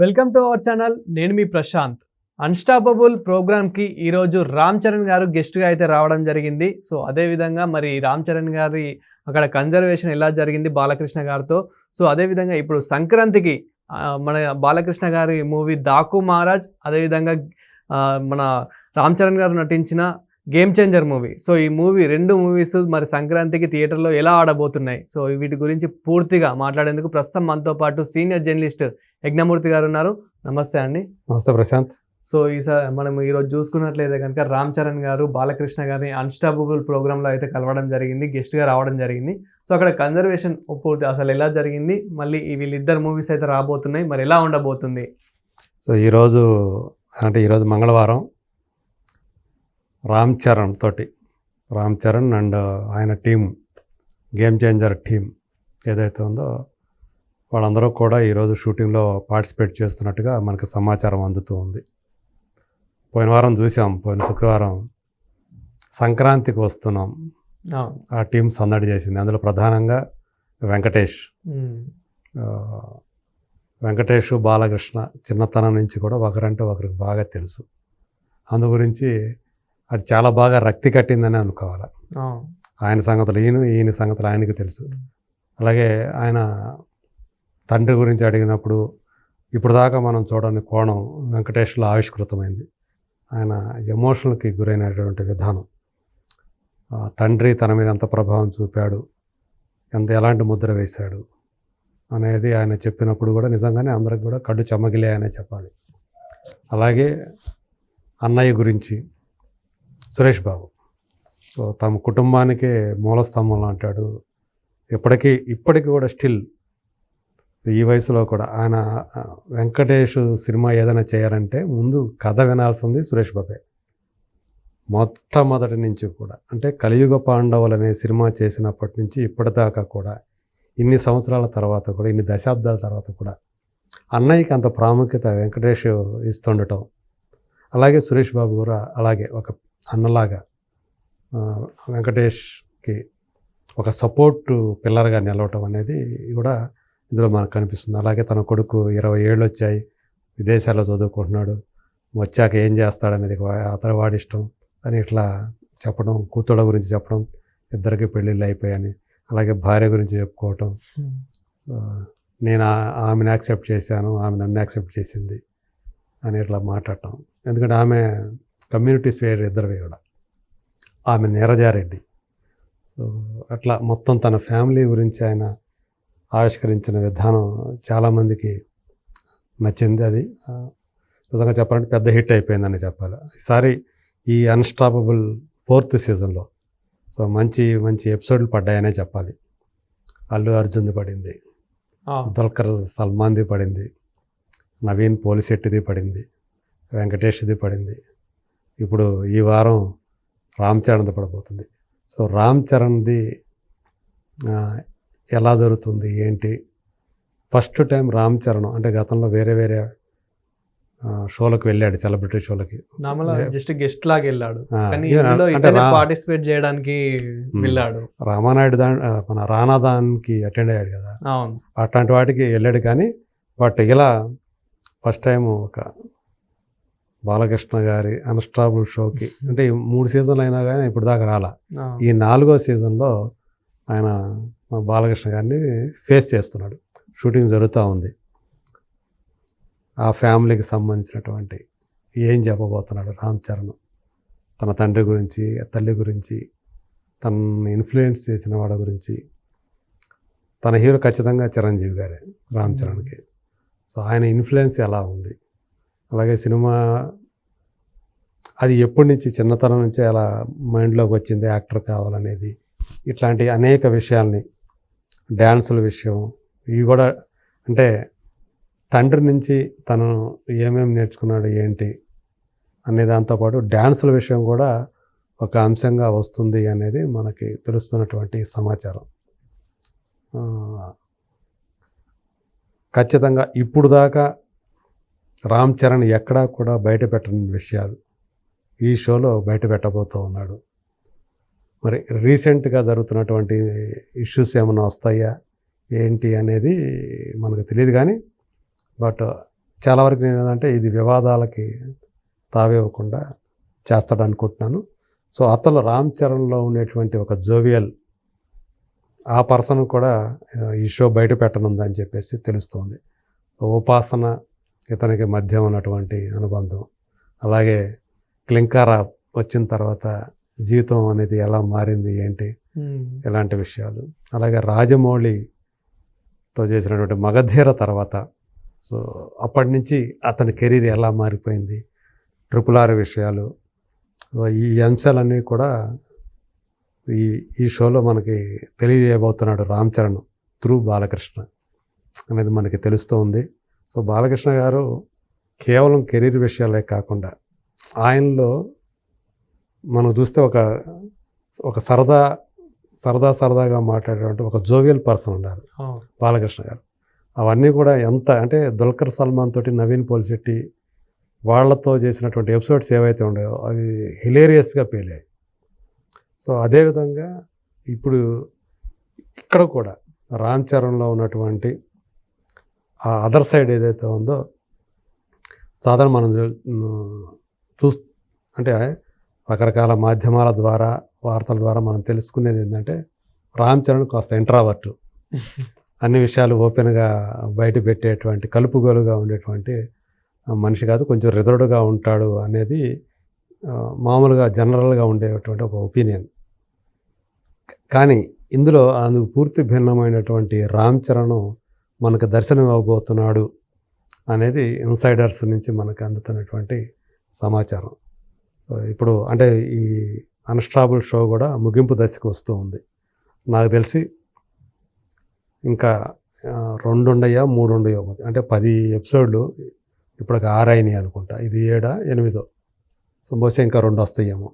Welcome to our channel. నేను మీ Prashanth. Unstoppable ప్రోగ్రామ్కి ఈరోజు రామ్ చరణ్ గారు గెస్ట్గా అయితే రావడం జరిగింది. సో అదేవిధంగా మరి రామ్ చరణ్ గారి అక్కడ కన్జర్వేషన్ ఎలా జరిగింది బాలకృష్ణ గారితో. సో అదేవిధంగా ఇప్పుడు సంక్రాంతికి మన బాలకృష్ణ గారి మూవీ దాకు మహారాజ్, అదేవిధంగా మన రామ్ చరణ్ గారు నటించిన గేమ్ చేంజర్ మూవీ. సో ఈ రెండు మూవీస్ మరి సంక్రాంతికి థియేటర్లో ఎలా ఆడబోతున్నాయి, సో వీటి గురించి పూర్తిగా మాట్లాడేందుకు ప్రస్తుతం మనతో పాటు సీనియర్ జర్నలిస్ట్ యజ్ఞమూర్తి గారు ఉన్నారు. నమస్తే అండి. నమస్తే ప్రశాంత్. సో ఈసారి మనం ఈరోజు చూసుకున్నట్లయితే కనుక రామ్ చరణ్ గారు బాలకృష్ణ గారిని అన్స్టాపబుల్ ప్రోగ్రాంలో అయితే కలవడం జరిగింది, గెస్ట్గా రావడం జరిగింది. సో అక్కడ కన్జర్వేషన్ పూర్తి అసలు ఎలా జరిగింది, మళ్ళీ వీళ్ళిద్దరు మూవీస్ అయితే రాబోతున్నాయి, మరి ఎలా ఉండబోతుంది. సో ఈరోజు మంగళవారం రామ్ చరణ్ అండ్ ఆయన టీం, గేమ్ చేంజర్ టీం ఏదైతే ఉందో వాళ్ళందరూ కూడా ఈరోజు షూటింగ్లో పార్టిసిపేట్ చేస్తున్నట్టుగా మనకు సమాచారం అందుతూ ఉంది. పోయిన వారం చూసాం, పోయిన శుక్రవారం సంక్రాంతికి వస్తున్నాం, ఆ టీం సందడి చేసింది. అందులో ప్రధానంగా వెంకటేష్ బాలకృష్ణ చిన్నతనం నుంచి కూడా ఒకరంటే ఒకరికి బాగా తెలుసు. అందు గురించి అది చాలా బాగా రక్తి కట్టిందని అనుకోవాలి. ఆయన సంగతులు ఈయన సంగతులు ఆయనకి తెలుసు. అలాగే ఆయన తండ్రి గురించి అడిగినప్పుడు ఇప్పుడు దాకా మనం చూడని కోణం వెంకటేష్లో ఆవిష్కృతమైంది. ఆయన ఎమోషనల్కి గురైనటువంటి విధానం, తండ్రి తన మీద ఎంత ప్రభావం చూపాడు, ఎలాంటి ముద్ర వేశాడు అనేది ఆయన చెప్పినప్పుడు కూడా నిజంగానే అందరికి కూడా కళ్ళు చెమ్మగిలాయనే చెప్పాలి. అలాగే అన్నయ్య గురించి సురేష్ బాబు, సో తమ కుటుంబానికే మూలస్తంభంలో అంటాడు. ఇప్పటికీ కూడా స్టిల్ ఈ వయసులో కూడా ఆయన వెంకటేష్ సినిమా ఏదైనా చేయాలంటే ముందు కథ వినాల్సింది సురేష్ బాబే. మొట్టమొదటి నుంచి కూడా, అంటే కలియుగ పాండవులు అనే సినిమా చేసినప్పటి నుంచి ఇప్పటిదాకా కూడా, ఇన్ని సంవత్సరాల తర్వాత కూడా, ఇన్ని దశాబ్దాల తర్వాత కూడా అన్నయ్యకి అంత ప్రాముఖ్యత వెంకటేష్ ఇస్తుండటం, అలాగే సురేష్ బాబు కూడా అలాగే ఒక అన్నలాగా వెంకటేష్కి ఒక సపోర్ట్ పిల్లర్గా నిలవటం అనేది కూడా ఇందులో మనకు కనిపిస్తుంది. అలాగే తన కొడుకు 20 ఏళ్ళు వచ్చాయి, విదేశాల్లో చదువుకుంటున్నాడు, వచ్చాక ఏం చేస్తాడనేది అతని వాడిష్టం అని ఇట్లా చెప్పడం, కూతుళ్ళ గురించి చెప్పడం, ఇద్దరికి పెళ్ళిళ్ళు అయిపోయాయని, అలాగే భార్య గురించి చెప్పుకోవటం, నేను ఆమెను యాక్సెప్ట్ చేశాను, ఆమె నన్ను యాక్సెప్ట్ చేసింది అని ఇట్లా మాట్లాడటం. ఎందుకంటే ఆమె కమ్యూనిటీ స్వేర్ ఇద్దరివి కూడా, ఆమె నీరజారెడ్డి. సో అట్లా మొత్తం తన ఫ్యామిలీ గురించి ఆయన ఆవిష్కరించిన విధానం చాలామందికి నచ్చింది. అది నిజంగా చెప్పాలంటే పెద్ద హిట్ అయిపోయిందని చెప్పాలి. ఈసారి ఈ అన్స్టాపబుల్ 4th సీజన్లో సో మంచి ఎపిసోడ్లు పడ్డాయనే చెప్పాలి. అల్లు అర్జున్ది పడింది, దుల్కర్ సల్మాన్ది పడింది, నవీన్ పోలిశెట్టిది పడింది, వెంకటేష్ది పడింది, ఇప్పుడు ఈ వారం రామ్ చరణ్ది పడబోతుంది. సో రామ్ చరణ్ది ఎలా జరుగుతుంది ఏంటి, ఫస్ట్ టైం రామ్ చరణ్ అంటే గతంలో వేరే షోలకు వెళ్ళాడు, సెలబ్రిటీ షోలకి జస్ట్ గెస్ట్ లాగా వెళ్ళాడు, పార్టిసిపేట్ చేయడానికి వెళ్ళాడు. రామానాయుడు మన రానాదానికి అటెండ్ అయ్యాడు కదా, అట్లాంటి వాటికి వెళ్ళాడు. కానీ ఇలా ఫస్ట్ టైం ఒక బాలకృష్ణ గారి అన్స్టాపబుల్ షోకి, అంటే 3 సీజన్లు అయినా కానీ ఇప్పుడు దాకా రాలా, ఈ 4వ సీజన్లో ఆయన బాలకృష్ణ గారిని ఫేస్ చేస్తున్నాడు. షూటింగ్ జరుగుతూ ఉంది. ఆ ఫ్యామిలీకి సంబంధించినటువంటి ఏం చెప్పబోతున్నాడు రామ్ చరణ్, తన తండ్రి గురించి, తల్లి గురించి, తనను ఇన్ఫ్లుయెన్స్ చేసిన వాడి గురించి. తన హీరో ఖచ్చితంగా చిరంజీవి గారే రామ్ చరణ్కి. సో ఆయన ఇన్ఫ్లుయెన్స్ ఎలా ఉంది, అలాగే సినిమా అది ఎప్పటి నుంచి, చిన్నతనం నుంచే అలా మైండ్లోకి వచ్చింది యాక్టర్ కావాలనేది, ఇట్లాంటి అనేక విషయాల్ని, డ్యాన్సుల విషయం, ఇవి కూడా, అంటే తండ్రి నుంచి తను ఏమేమి నేర్చుకున్నాడు ఏంటి అనే దాంతోపాటు డ్యాన్సుల విషయం కూడా ఒక అంశంగా వస్తుంది అనేది మనకి తెలుస్తున్నటువంటి సమాచారం. ఖచ్చితంగా ఇప్పుడు దాకా రామ్ చరణ్ ఎక్కడా కూడా బయట పెట్టని విషయాలు ఈ షోలో బయట పెట్టబోతూ ఉన్నాడు. మరి రీసెంట్గా జరుగుతున్నటువంటి ఇష్యూస్ ఏమైనా వస్తాయా ఏంటి అనేది మనకు తెలియదు. కానీ బట్ చాలా వరకు నేను ఏంటంటే ఇది వివాదాలకి తావివ్వకుండా చేస్తాడు అనుకుంటున్నాను. సో అతను రామ్ చరణ్లో ఉండేటువంటి ఒక జోవియల్ ఆ పర్సన్ కూడా ఈ షో బయట పెట్టనుందని చెప్పేసి తెలుస్తోంది. ఉపాసన ఇతనికి మధ్య ఉన్నటువంటి అనుబంధం, అలాగే క్లింకారా వచ్చిన తర్వాత జీవితం అనేది ఎలా మారింది ఏంటి ఇలాంటి విషయాలు, అలాగే రాజమౌళితో చేసినటువంటి మగధీర తర్వాత సో అప్పటి నుంచి అతని కెరీర్ ఎలా మారిపోయింది, RRR విషయాలు, ఈ అంశాలన్నీ కూడా ఈ షోలో మనకి తెలియజేయబోతున్నాడు రామ్ చరణ్ త్రూ బాలకృష్ణ అనేది మనకి తెలుస్తూ ఉంది. సో బాలకృష్ణ గారు కేవలం కెరీర్ విషయాలే కాకుండా ఆయనలో మనం చూస్తే ఒక సరదాగా మాట్లాడేటువంటి ఒక జోవియల్ పర్సన్ ఉన్నారు బాలకృష్ణ గారు. అవన్నీ కూడా ఎంత అంటే దుల్కర్ సల్మాన్ తోటి, నవీన్ పోలిశెట్టి వాళ్ళతో చేసినటువంటి ఎపిసోడ్స్ ఏవైతే ఉన్నాయో అవి హిలేరియస్గా పేలాయి. సో అదేవిధంగా ఇప్పుడు ఇక్కడ కూడా రామ్ చరణ్లో ఉన్నటువంటి ఆ అదర్ సైడ్ ఏదైతే ఉందో సాధారణ మనం అంటే రకరకాల మాధ్యమాల ద్వారా, వార్తల ద్వారా మనం తెలుసుకునేది ఏంటంటే రామ్ చరణ్ కాస్త ఇంట్రావర్ట్, అన్ని విషయాలు ఓపెన్గా బయట పెట్టేటువంటి కలుపుగోలుగా ఉండేటువంటి మనిషి కాదు, కొంచెం రిజర్వ్డ్గా ఉంటాడు అనేది మామూలుగా జనరల్గా ఉండేటువంటి ఒక ఒపీనియన్. కానీ ఇందులో అందుకు పూర్తి భిన్నమైనటువంటి రామ్ చరణ్ మనకు దర్శనం ఇవ్వబోతున్నాడు అనేది ఇన్సైడర్స్ నుంచి మనకు అందుతున్నటువంటి సమాచారం. సో ఇప్పుడు అంటే ఈ అన్స్టాపబుల్ షో కూడా ముగింపు దశకు వస్తూ ఉంది. నాకు తెలిసి ఇంకా 2 ఉండయా 3 ఉండయో, అంటే 10 ఎపిసోడ్లు ఇప్పటికి 6 అయినాయి అనుకుంటా, ఇది 7, 8. సో బహుశా ఇంకా 2 వస్తాయేమో.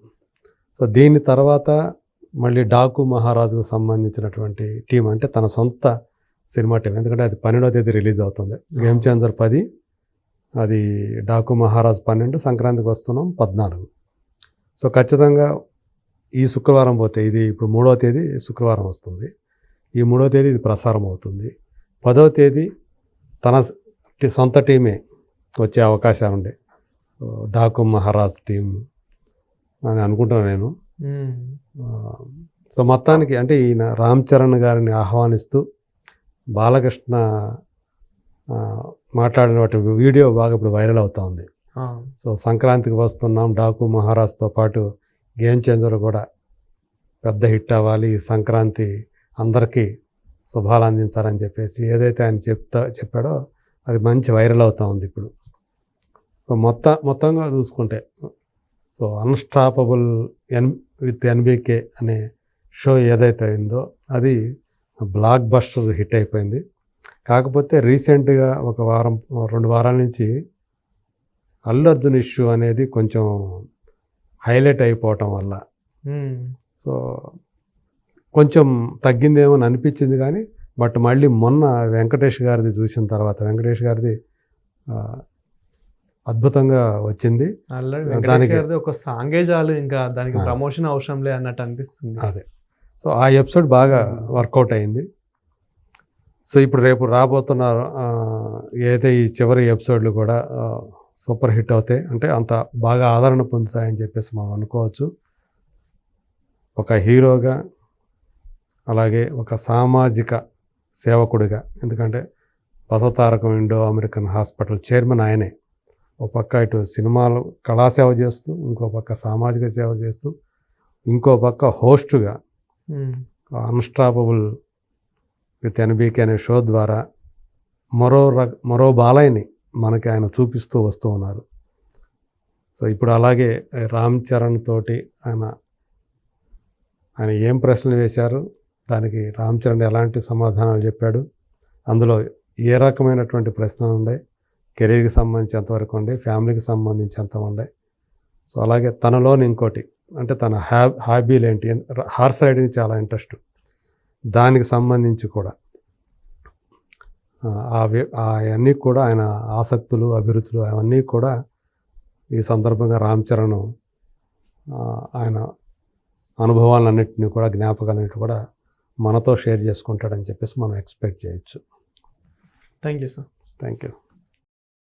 సో దీని తర్వాత మళ్ళీ డాకు మహారాజుకు సంబంధించినటువంటి టీం, అంటే తన సొంత సినిమా టీం, ఎందుకంటే అది 12వ తేదీ రిలీజ్ అవుతుంది. గేమ్ చేంజర్ 10, అది డాకు మహారాజ్ 12, సంక్రాంతికి వస్తున్నాం 14. సో ఖచ్చితంగా ఈ శుక్రవారం పోతే, ఇది ఇప్పుడు 3వ తేదీ శుక్రవారం వస్తుంది, ఈ 3వ తేదీ ఇది ప్రసారం అవుతుంది. 10వ తేదీ తన సొంత టీమే వచ్చే అవకాశాలు ఉండే. సో డాకు మహారాజ్ టీం అని అనుకుంటున్నాను నేను. సో మొత్తానికి అంటే ఈయన రామ్ చరణ్ గారిని ఆహ్వానిస్తూ బాలకృష్ణ మాట్లాడిన వీడియో బాగా ఇప్పుడు వైరల్ అవుతూ ఉంది. సో సంక్రాంతికి వస్తున్నాం, డాకు మహారాజ్తో పాటు గేమ్ చేంజర్ కూడా పెద్ద హిట్ అవ్వాలి, సంక్రాంతి అందరికీ శుభాలు అందించాలని చెప్పేసి ఏదైతే ఆయన చెప్పాడో అది మంచి వైరల్ అవుతూ ఉంది ఇప్పుడు. సో మొత్తంగా చూసుకుంటే సో అన్స్టాపబుల్ విత్ NBK అనే షో ఏదైతే అయిందో అది బ్లాక్ బస్టర్ హిట్ అయిపోయింది. కాకపోతే రీసెంట్గా 2 వారాల నుంచి అల్లు అర్జున్ ఇష్యూ అనేది కొంచెం హైలైట్ అయిపోవటం వల్ల సో కొంచెం తగ్గిందేమో అని అనిపించింది. కానీ బట్ మళ్ళీ మొన్న వెంకటేష్ గారిది చూసిన తర్వాత, వెంకటేష్ గారిది అద్భుతంగా వచ్చింది. దానికి ఒక సాంగే చాలు, ఇంకా దానికి ప్రమోషన్ అవసరం లే అన్నట్టు అనిపిస్తుంది. అదే, సో ఆ ఎపిసోడ్ బాగా వర్కౌట్ అయింది. సో ఇప్పుడు రేపు రాబోతున్న ఏదైతే ఈ చివరి ఎపిసోడ్లు కూడా సూపర్ హిట్ అవుతాయి, అంటే అంత బాగా ఆదరణ పొందుతాయని చెప్పేసి మనం అనుకోవచ్చు. ఒక హీరోగా, అలాగే ఒక సామాజిక సేవకుడిగా, ఎందుకంటే Basavatarakam Indo American hospital chairman ఆయనే. ఒక పక్క ఇటు సినిమాలు కళాసేవ చేస్తూ, ఇంకో పక్క సామాజిక సేవ చేస్తూ, ఇంకో పక్క హోస్టుగా అన్స్టాపబుల్ విత్ NBK అనే షో ద్వారా మరో బాలయ్యని మనకి ఆయన చూపిస్తూ వస్తూ ఉన్నారు. సో ఇప్పుడు అలాగే రామ్ చరణ్ తోటి ఆయన ఏం ప్రశ్నలు వేశారు, దానికి రామ్ చరణ్ ఎలాంటి సమాధానాలు చెప్పాడు, అందులో ఏ రకమైనటువంటి ప్రశ్నలు ఉన్నాయి, కెరీర్కి సంబంధించి ఎంతవరకు ఉండే, ఫ్యామిలీకి సంబంధించి ఎంత ఉండే. సో అలాగే తనలోని ఇంకోటి అంటే తన హాబీలు ఏంటి, హార్స్ రైడింగ్ చాలా ఇంట్రెస్ట్, దానికి సంబంధించి కూడా అవన్నీ కూడా ఆయన ఆసక్తులు, అభిరుచులు అవన్నీ కూడా ఈ సందర్భంగా రామ్ చరణ్ ఆయన అనుభవాలన్నింటినీ కూడా, జ్ఞాపకాలన్నింటినీ కూడా మనతో షేర్ చేసుకుంటాడని చెప్పేసి మనం ఎక్స్పెక్ట్ చేయొచ్చు. Thank you sir. Thank you.